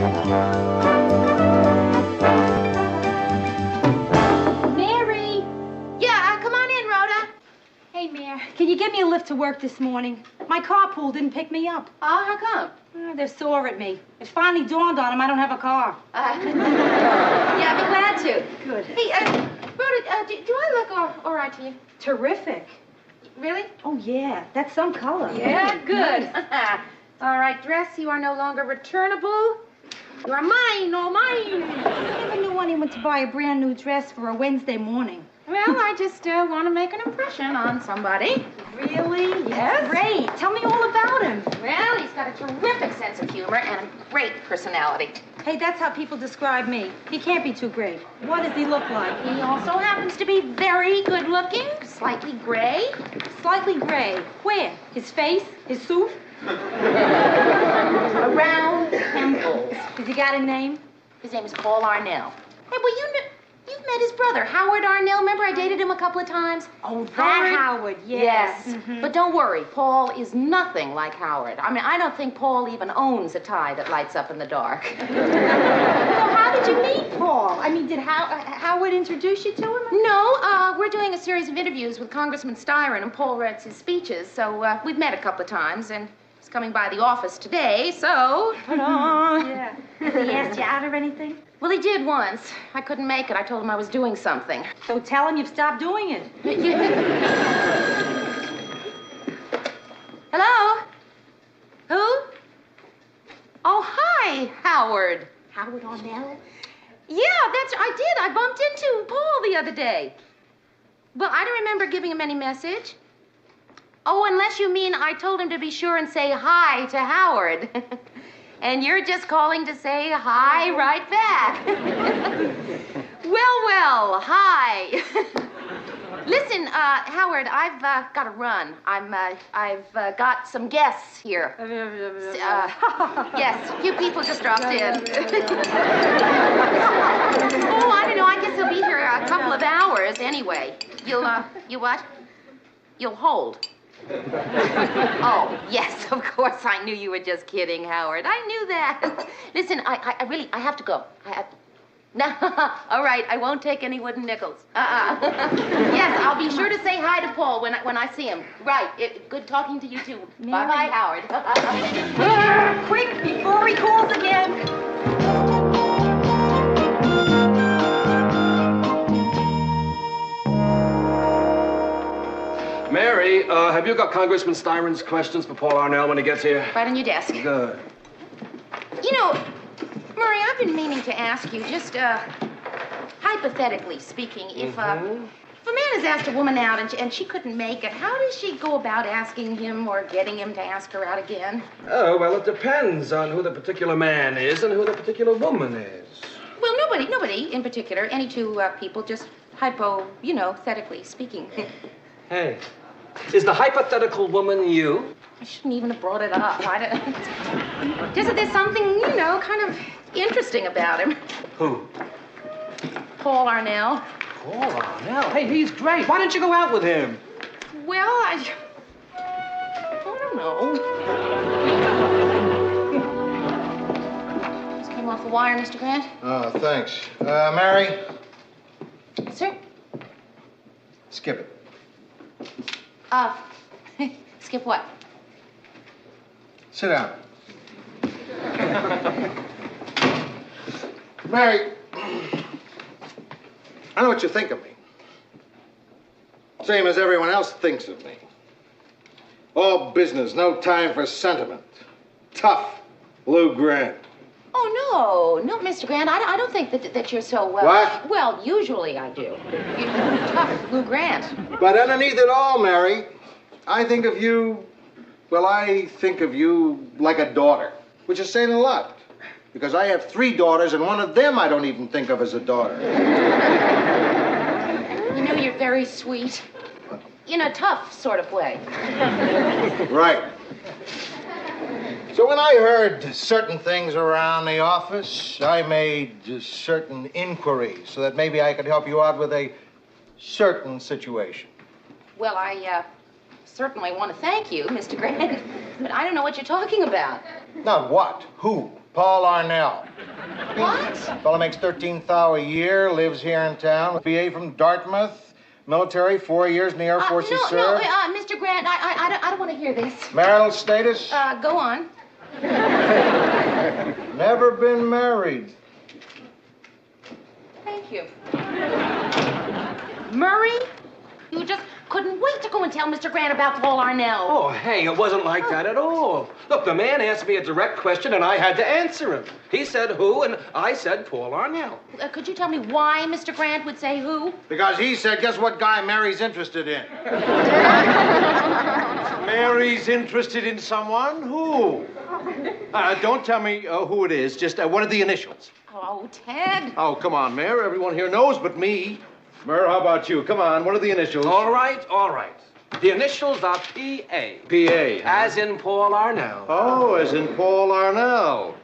Mary! Yeah, come on in, Rhoda. Hey, Mare, can you give me a lift to work this morning? My carpool didn't pick me up. Oh, how come? They're sore at me. It finally dawned on them I don't have a car. Yeah, I'd be glad to. Good. Hey, Rhoda, do I look all right to you? Terrific. Really? Oh, yeah. That's some color. Yeah, good. Nice. All right, dress, you are no longer returnable. You are mine, all mine. I never knew anyone to buy a brand new dress for a Wednesday morning. Well, I just want to make an impression on somebody. Really? Yes. Great. Tell me all about him. Well, he's got a terrific sense of humor and a great personality. Hey, that's how people describe me. He can't be too great. What does he look like? He also happens to be very good looking, slightly gray. Slightly gray. Where? His face? His suit? Around temples. Has he got a name? His name is Paul Arnell. Hey, well, you've met his brother, Howard Arnell. Remember I dated him a couple of times? Oh, that Howard, yes. Yes. But don't worry, Paul is nothing like Howard. I mean, I don't think Paul even owns a tie that lights up in the dark. So how did you meet Paul? I mean, did Howard introduce you to him? No, we're doing a series of interviews with Congressman Styron, and Paul reads his speeches, so we've met a couple of times, and he's coming by the office today, so... Yeah. Has he asked you out or anything? Well, he did once. I couldn't make it. I told him I was doing something. So tell him you've stopped doing it. Hello? Who? Oh, hi, Howard. Howard Arnell? Yeah, I did. I bumped into Paul the other day. Well, I don't remember giving him any message. Oh, unless you mean I told him to be sure and say hi to Howard. And you're just calling to say hi right back. Well, hi. Listen, Howard, I've got to run. I've got some guests here. Yes, a few people just dropped in. Oh, I don't know. I guess they'll be here a couple of hours anyway. You what? You'll hold. Oh, yes, of course. I knew you were just kidding, Howard. I knew that. Listen, I really have to go. No, all right, I won't take any wooden nickels. Yes, I'll be sure to say hi to Paul when I see him. Right, good talking to you, too. Mary. Bye-bye, Howard. Quick, before he calls again. Mary, have you got Congressman Styron's questions for Paul Arnell when he gets here? Right on your desk. Good. You know, Murray, I've been meaning to ask you, just hypothetically speaking, if a man has asked a woman out and she couldn't make it, how does she go about asking him or getting him to ask her out again? Oh, well, it depends on who the particular man is and who the particular woman is. Well, nobody in particular. Any two people, just hypothetically speaking. Hey, is the hypothetical woman you? I shouldn't even have brought it up. There's something, kind of interesting about him. Who? Paul Arnell. Paul Arnell? Hey, he's great. Why don't you go out with him? Well, I don't know. Just came off the wire, Mr. Grant. Oh, thanks. Mary? Sir? Skip it. Skip what? Sit down. Mary, I know what you think of me. Same as everyone else thinks of me. All business, no time for sentiment. Tough, Lou Grant. Oh, no, Mr. Grant. I don't think that you're so... What? Well, usually I do. You're tough, Lou Grant. But underneath it all, Mary, I think of you like a daughter, which is saying a lot. Because I have 3 daughters, and one of them I don't even think of as a daughter. You're very sweet. In a tough sort of way. Right. So when I heard certain things around the office, I made certain inquiries so that maybe I could help you out with a certain situation. Well, I certainly want to thank you, Mr. Grant, but I don't know what you're talking about. Not what, who. Paul Arnell. What? Fellow makes $13,000 a year, lives here in town. BA from Dartmouth, military, 4 years in the Air Force he served. Mr. Grant, I don't want to hear this. Marital status? Go on. Never been married. Thank you. Murray, you just couldn't wait to go and tell Mr. Grant about Paul Arnell. Oh, hey, it wasn't like that at all. Look, the man asked me a direct question, and I had to answer him. He said who, and I said Paul Arnell. Could you tell me why Mr. Grant would say who? Because he said, guess what guy Mary's interested in? Mary's interested in someone? Who? Don't tell me who it is. Just what are the initials? Oh, Ted. Oh, come on, Mayor. Everyone here knows but me. Mayor, how about you? Come on, what are the initials? All right, all right. The initials are P.A. P.A. As in Paul Arnell. Oh, as in Paul Arnell.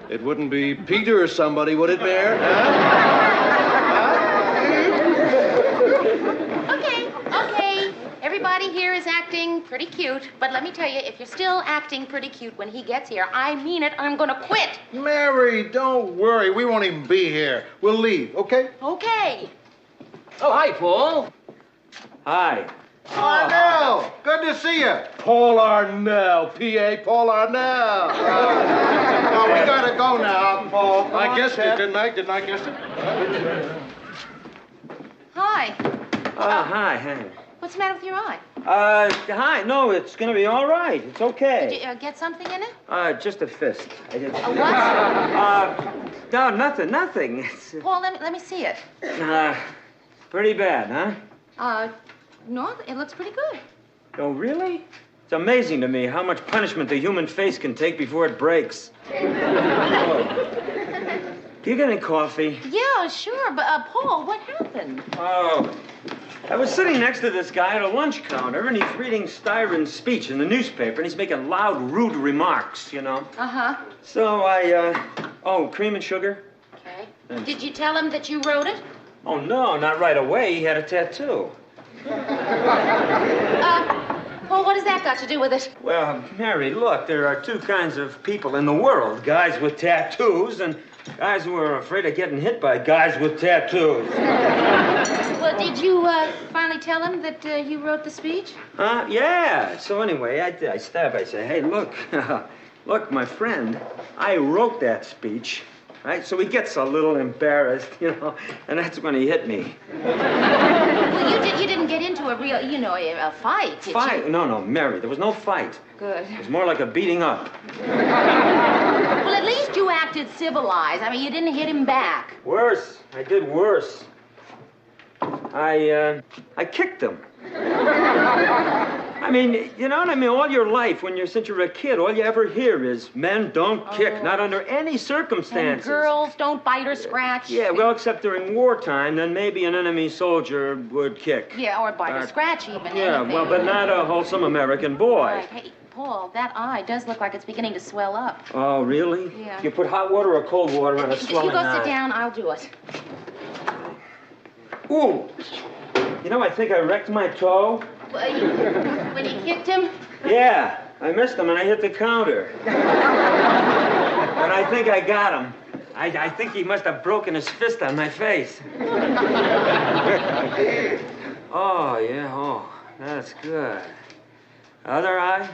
It wouldn't be Peter or somebody, would it, Mayor? Okay. Everybody here is acting pretty cute, but let me tell you, if you're still acting pretty cute when he gets here, I mean it, I'm gonna quit. Mary, don't worry. We won't even be here. We'll leave, okay? Okay. Oh, hi, Paul. Hi. Arnell, good to see you. Paul Arnell, P.A. Paul Arnell. No, we gotta go now, Paul. Come I on, guessed Ted. it, didn't I? Didn't I guess it? Hi. Hi, Hank. What's the matter with your eye? Hi. No, it's gonna be all right. It's okay. Did you get something in it? Just a fist. I did. A what? No, nothing. It's, Paul, let me see it. pretty bad, huh? No, it looks pretty good. Oh, really? It's amazing to me how much punishment the human face can take before it breaks. Oh. Do you get any coffee? Yeah, sure, but, Paul, what happened? Oh. I was sitting next to this guy at a lunch counter, and he's reading Styron's speech in the newspaper, and he's making loud, rude remarks, you know. Uh-huh. So oh, cream and sugar? Okay. Thanks. Did you tell him that you wrote it? Oh, no, not right away. He had a tattoo. Paul, what has that got to do with it? Well, Mary, look, there are two kinds of people in the world. Guys with tattoos and guys who are afraid of getting hit by guys with tattoos. Well, did you, finally tell him that, you wrote the speech? Yeah. So anyway, I stop. I say, hey, look, look, my friend, I wrote that speech. Right? So he gets a little embarrassed, you know, and that's when he hit me. Well, you didn't get into a real, a fight, did Fight? you? No, Mary, there was no fight. Good. It was more like a beating up. Well, at least you acted civilized. I mean, you didn't hit him back. Worse. I did worse. I kicked him. I mean, you know what I mean? All your life, since you're a kid, all you ever hear is men don't kick, not under any circumstances. And girls don't bite or scratch. Yeah, well, except during wartime, then maybe an enemy soldier would kick. Yeah, or bite or scratch even. Yeah, anything. well, but not a wholesome American boy. Right. Hey, Paul, that eye does look like it's beginning to swell up. Oh, really? Yeah. You put hot water or cold water on a swelling You go eye? sit down, I'll do it. Ooh. You know, I think I wrecked my toe. When you kicked him? Yeah, I missed him and I hit the counter. And I think I got him. I think he must have broken his fist on my face. Oh, yeah, that's good. Other eye?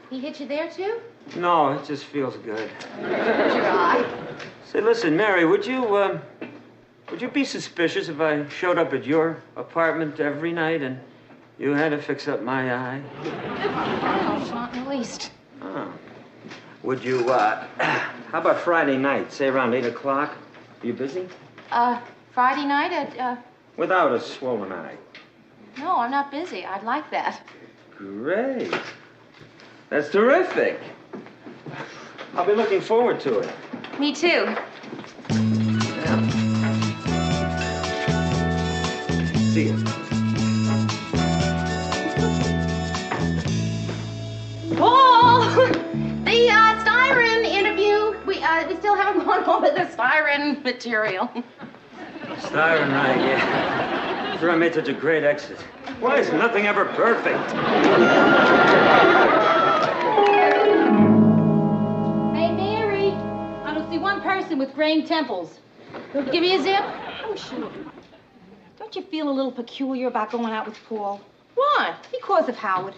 He hit you there, too? No, it just feels good. Your eye? Say, listen, Mary, would you be suspicious if I showed up at your apartment every night and you had to fix up my eye? No, not in the least. Oh. Would you, how about Friday night, say around 8 o'clock? Are you busy? Friday night at, Without a swollen eye. No, I'm not busy. I'd like that. Great. That's terrific. I'll be looking forward to it. Me too. Yeah. See you. Paul! The, Styron interview. We still haven't gone over the Styron material. Styron, right, yeah. Sure, I made such a great exit. Why is nothing ever perfect? Hey, Mary. Mexican with graying temples. Give me a zip. Oh, sure. Don't you feel a little peculiar about going out with Paul? What? Because of Howard.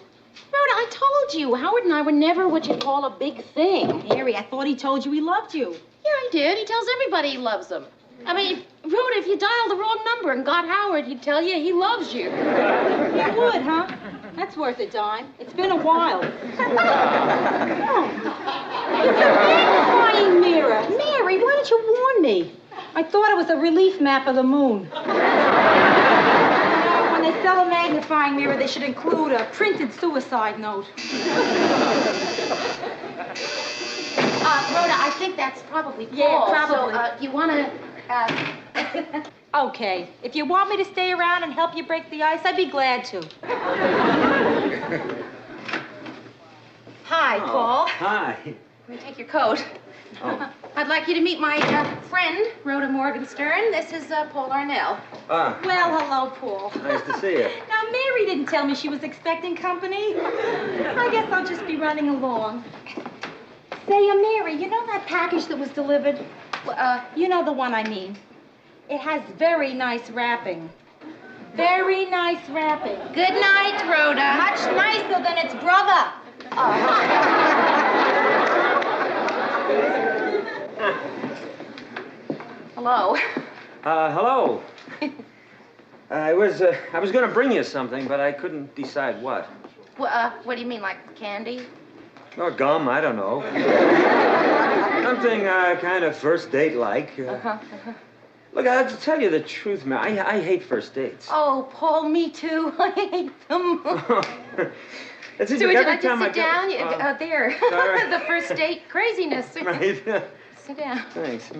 Rhoda, I told you, Howard and I were never what you'd call a big thing. Mary, I thought he told you he loved you. Yeah, he did. He tells everybody he loves them. I mean, Rhoda, if you dialed the wrong number and got Howard, he'd tell you he loves you. You would, huh? That's worth a dime. It's been a while. You're a magnifying mirror. Mary, why didn't you warn me? I thought it was a relief map of the moon. When they sell a magnifying mirror, they should include a printed suicide note. Rhoda, I think that's probably Paul. Yeah, probably. So, you want to, Okay. If you want me to stay around and help you break the ice, I'd be glad to. Hi, Paul. Hi. Let me take your coat. Oh. I'd like you to meet my friend, Rhoda Morgenstern. This is Paul Arnell. Ah, Well, hello, Paul. nice to see you. Now, Mary didn't tell me she was expecting company. I guess I'll just be running along. Say, Mary, you know that package that was delivered? You know the one I mean. It has very nice wrapping. Very nice wrapping. Good night, Rhoda. Much nicer than its brother. Hello. Hello. I was going to bring you something, but I couldn't decide what. What do you mean, like candy? Or gum, I don't know. Something kind of first date-like. Look, I'll tell you the truth, Mary. I hate first dates. Oh, Paul, me too. I hate them. It's So would you like to sit down? There. Sorry. The first date craziness. Right. Sit down. Thanks.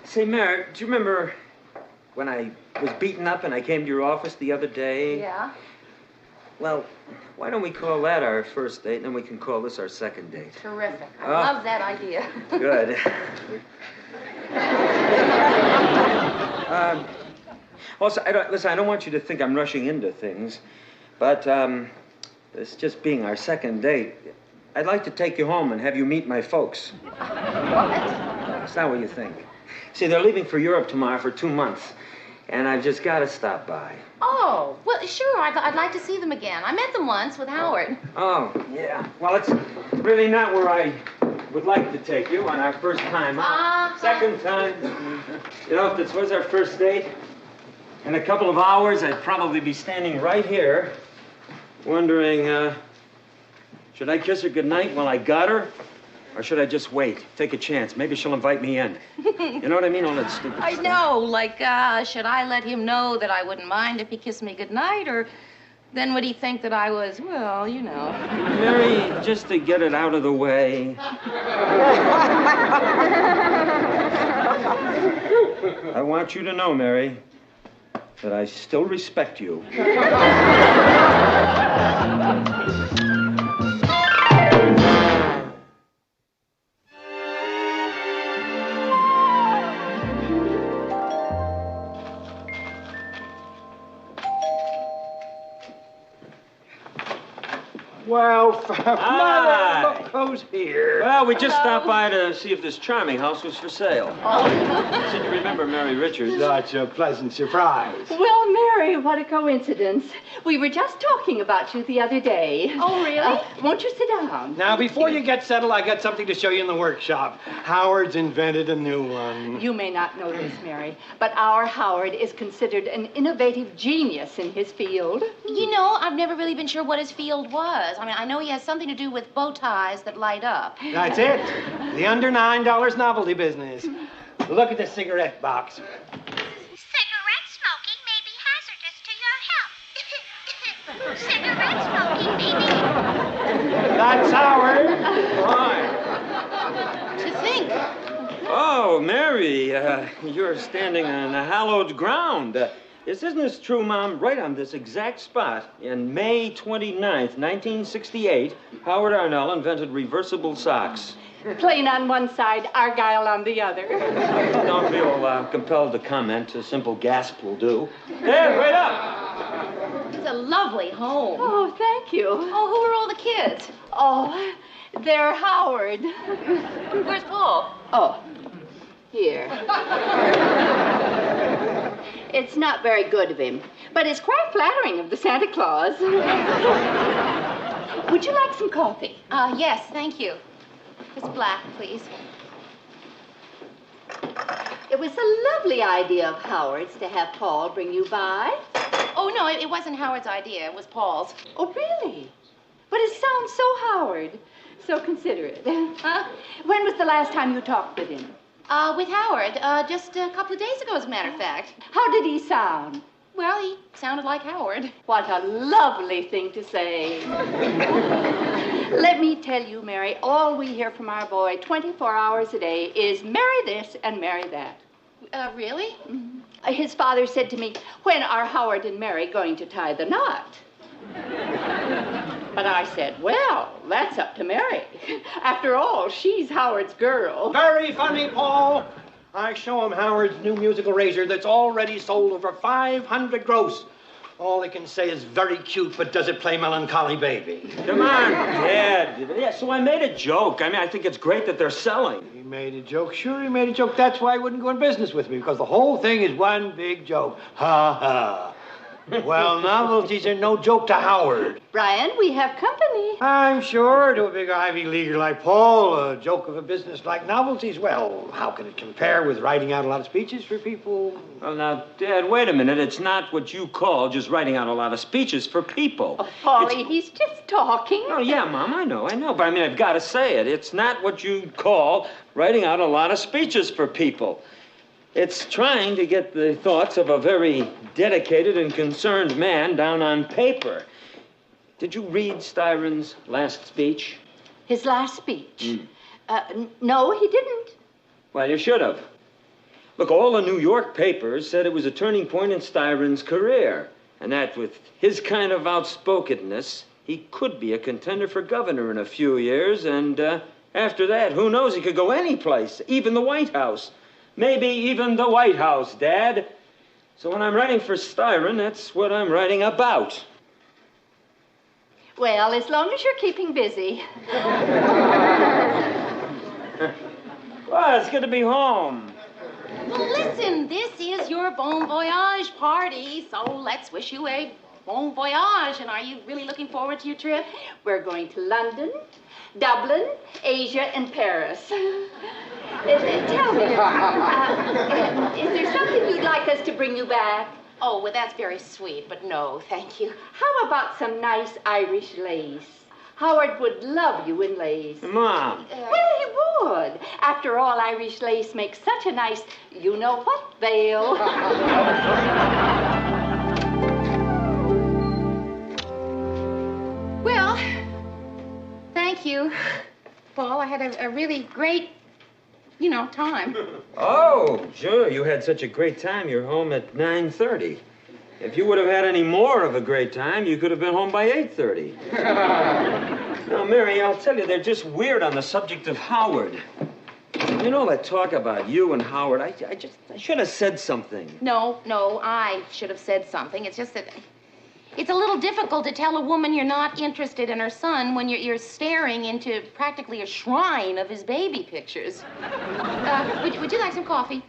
Say, Mary, do you remember when I was beaten up and I came to your office the other day? Yeah. Well, why don't we call that our first date, and then we can call this our second date? Terrific. I Oh. love that idea. Good. Also, listen, I don't want you to think I'm rushing into things, but this just being our second date, I'd like to take you home and have you meet my folks. What? Is that what you think? See, they're leaving for Europe tomorrow for 2 months, and I've just got to stop by. Oh, well, sure. I'd like to see them again. I met them once with Howard. Oh, yeah. Well, it's really not where I would like to take you on our first time out. Second time. You know, if this was our first date, in a couple of hours, I'd probably be standing right here, wondering, should I kiss her goodnight while I got her? Or should I just wait, take a chance? Maybe she'll invite me in. You know what I mean? All that stupid I stuff. know. Like, should I let him know that I wouldn't mind if he kissed me goodnight, or then would he think that I was, well, you know. Mary, just to get it out of the way. I want you to know, Mary, that I still respect you. Well, Mother, look who's here. Well, we just stopped by to see if this charming house was for sale. Since you remember Mary Richards. Such a pleasant surprise. Well, Mary, what a coincidence. We were just talking about you the other day. Oh, really? Won't you sit down? Now, before you get settled, I got something to show you in the workshop. Howard's invented a new one. You may not know this, Mary, but our Howard is considered an innovative genius in his field. You know, I've never really been sure what his field was. I mean, I know he has something to do with bow ties that light up. That's it. The under $9 novelty business. Look at the cigarette box. Cigarette smoking may be hazardous to your health. Cigarette smoking may be... That's Howard. Hi. To think. Oh, Mary, you're standing on hallowed ground. Isn't this true, Mom? Right on this exact spot, in May 29th, 1968, Howard Arnell invented reversible socks. Plain on one side, Argyle on the other. Don't feel compelled to comment. A simple gasp will do. Hey, wait up! It's a lovely home. Oh, thank you. Oh, who are all the kids? Oh, They're Howard. Where's Paul? Oh, here. It's not very good of him, but it's quite flattering of the Santa Claus. Would you like some coffee? Yes, thank you. It's black, please. It was a lovely idea of Howard's to have Paul bring you by. Oh, no, it wasn't Howard's idea. It was Paul's. Oh, really? But it sounds so Howard. So considerate. When was the last time you talked with him? With Howard, just a couple of days ago, as a matter of fact. How did he sound? Well, he sounded like Howard. What a lovely thing to say. Let me tell you, Mary, all we hear from our boy 24 hours a day is marry this and marry that. Really? Mm-hmm. His father said to me, when are Howard and Mary going to tie the knot? But I said, well, that's up to Mary. After all, she's Howard's girl. Very funny, Paul. I show him Howard's new musical razor that's already sold over 500 gross. All they can say is very cute, but does it play Melancholy Baby? Come on, Dad. Yeah, so I made a joke. I mean, I think it's great that they're selling. He made a joke. Sure, he made a joke. That's why he wouldn't go in business with me, because the whole thing is one big joke. Ha ha. Well, novelties are no joke to Howard. Brian, we have company. I'm sure to a big Ivy Leaguer like Paul, a joke of a business like novelties, well, how can it compare with writing out a lot of speeches for people? Well, now, Dad, wait a minute. It's not what you call just writing out a lot of speeches for people. Oh, Paulie, he's just talking. Oh, yeah, Mom, I know. But I mean, I've got to say it. It's not what you'd call writing out a lot of speeches for people. It's trying to get the thoughts of a very dedicated and concerned man down on paper. Did you read Styron's last speech? His last speech? No, he didn't. Well, you should have. Look, all the New York papers said it was a turning point in Styron's career, and that with his kind of outspokenness, he could be a contender for governor in a few years, and after that, who knows, he could go any place, even the White House. Maybe even the White House, Dad. So when I'm writing for Styron, that's what I'm writing about. Well, as long as you're keeping busy. Well, it's good to be home. Well, listen, this is your bon voyage party, so let's wish you a bon voyage. And are you really looking forward to your trip? We're going to London, Dublin, Asia, and Paris. Tell me, is there something you'd like us to bring you back? Oh, well, that's very sweet, but no, thank you. How about some nice Irish lace? Howard would love you in lace. Mom. Well, he would. After all, Irish lace makes such a nice, you-know-what veil. Well, thank you, Paul. I had a really great, time. Oh, sure. You had such a great time. You're home at 9:30. If you would have had any more of a great time, you could have been home by 8:30. Now, Mary, I'll tell you, they're just weird on the subject of Howard. You know that talk about you and Howard, I should have said something. No, I should have said something. It's just that it's a little difficult to tell a woman you're not interested in her son when you're staring into practically a shrine of his baby pictures. Would you like some coffee?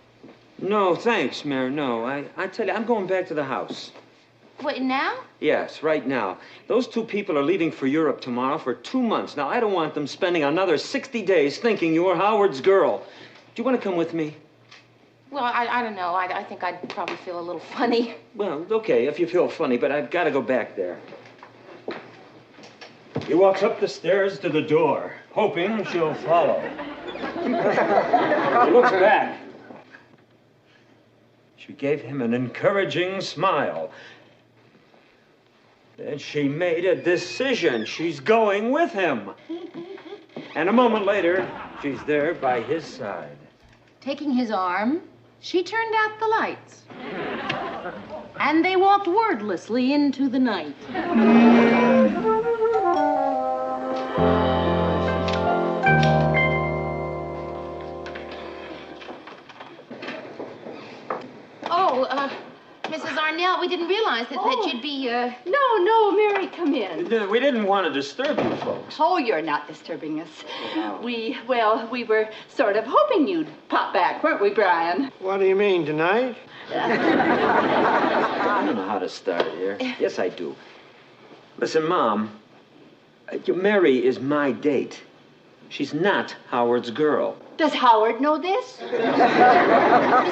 No, thanks, Mary, no. I tell you, I'm going back to the house. What, now? Yes, right now. Those two people are leaving for Europe tomorrow for 2 months. Now, I don't want them spending another 60 days thinking you're Howard's girl. Do you want to come with me? Well, I don't know. I think I'd probably feel a little funny. Well, okay, if you feel funny, but I've got to go back there. He walks up the stairs to the door, hoping she'll follow. He looks back. She gave him an encouraging smile. Then she made a decision. She's going with him. And a moment later, she's there by his side. Taking his arm, she turned out the lights. And they walked wordlessly into the night. Mrs. Arnell, we didn't realize that you'd be, No, Mary, come in. We didn't want to disturb you folks. Oh, you're not disturbing us. We were sort of hoping you'd pop back, weren't we, Brian? What do you mean, tonight? I don't know how to start here. Yes, I do. Listen, Mom, Mary is my date. She's not Howard's girl. Does Howard know this? Mrs.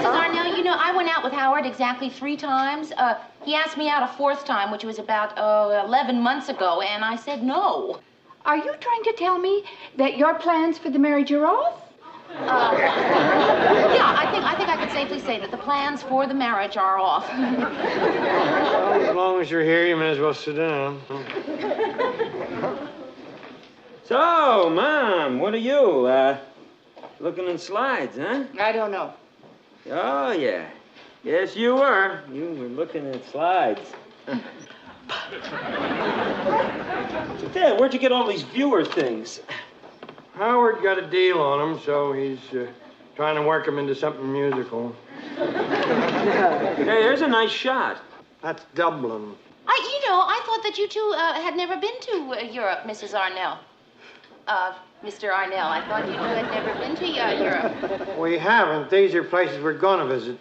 Arnell, you know, I went out with Howard exactly 3 times. He asked me out a 4th time, which was about 11 months ago, and I said no. Are you trying to tell me that your plans for the marriage are off? Yeah, I think I could safely say that the plans for the marriage are off. Well, as long as you're here, you may as well sit down. So, Mom, what are you, looking in slides, huh? I don't know. Oh, yeah. Yes, you were. You were looking at slides. Dad, where'd you get all these viewer things? Howard got a deal on him, so he's trying to work him into something musical. Hey, here's a nice shot. That's Dublin. I thought that you two had never been to Europe, Mrs. Arnell. Mr. Arnell, I thought you two had never been to Europe. We haven't. These are places we're going to visit.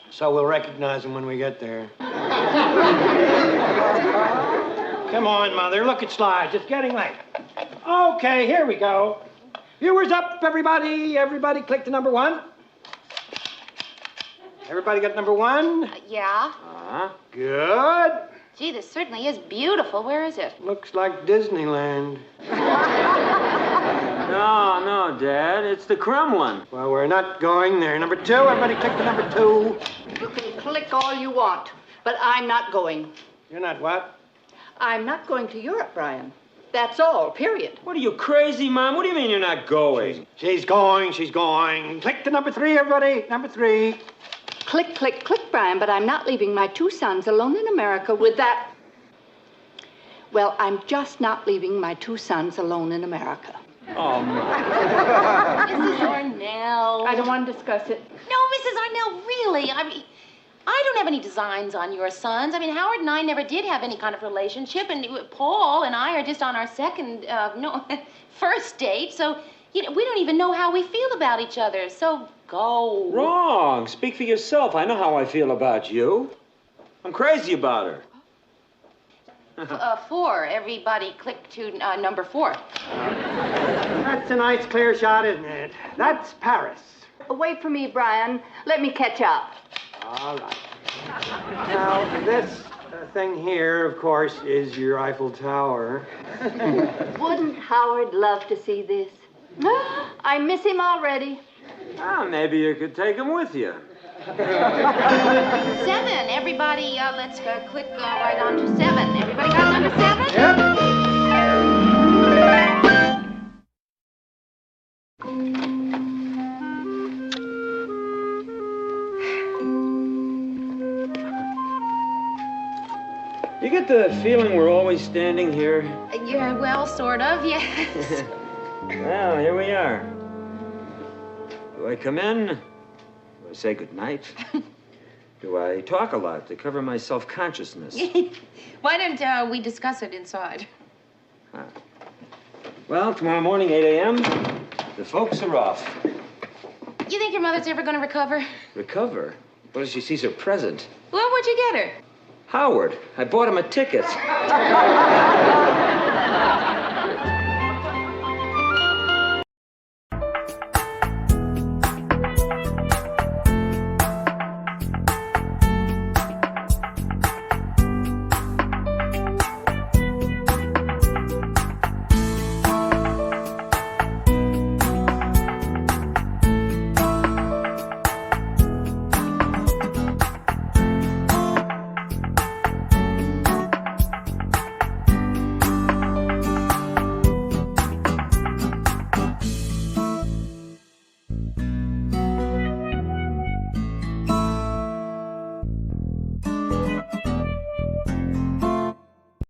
So we'll recognize them when we get there. Come on, Mother. Look at slides. It's getting late. Okay, here we go. Viewers up, everybody. Everybody click to number 1. Everybody got number 1? Yeah. Good. Gee, this certainly is beautiful. Where is it? Looks like Disneyland. No, Dad. It's the Kremlin. Well, we're not going there. Number 2. Everybody click to number 2. You can click all you want, but I'm not going. You're not what? I'm not going to Europe, Brian. That's all, period. What are you, crazy, Mom? What do you mean you're not going? She's going. Click to number 3, everybody. Number 3. Click, click, click, Brian, but I'm not leaving my 2 sons alone in America with that. Well, I'm just not leaving my 2 sons alone in America. Oh, Mom. Mrs. Arnell. I don't want to discuss it. No, Mrs. Arnell, really. I mean, I don't have any designs on your sons. I mean, Howard and I never did have any kind of relationship, and Paul and I are just on our first date, so, we don't even know how we feel about each other, so go. Wrong. Speak for yourself. I know how I feel about you. I'm crazy about her. 4. Everybody click to number 4. That's a nice clear shot, isn't it? That's Paris. Wait for me, Brian. Let me catch up. All right. Now, this thing here, of course, is your Eiffel Tower. Wouldn't Howard love to see this? I miss him already. Ah, maybe you could take him with you. 7. Everybody, let's click right on to 7. Everybody got number 7? Yep. You get the feeling we're always standing here? Yeah, well, sort of, yes. Well, here we are. Do I come in? Do I say goodnight? Do I talk a lot to cover my self-consciousness? Why don't we discuss it inside? Well, tomorrow morning, 8 a.m., the folks are off. You think your mother's ever going to recover? Recover? What if she sees her present? Well, what'd you get her? Howard. I bought him a ticket.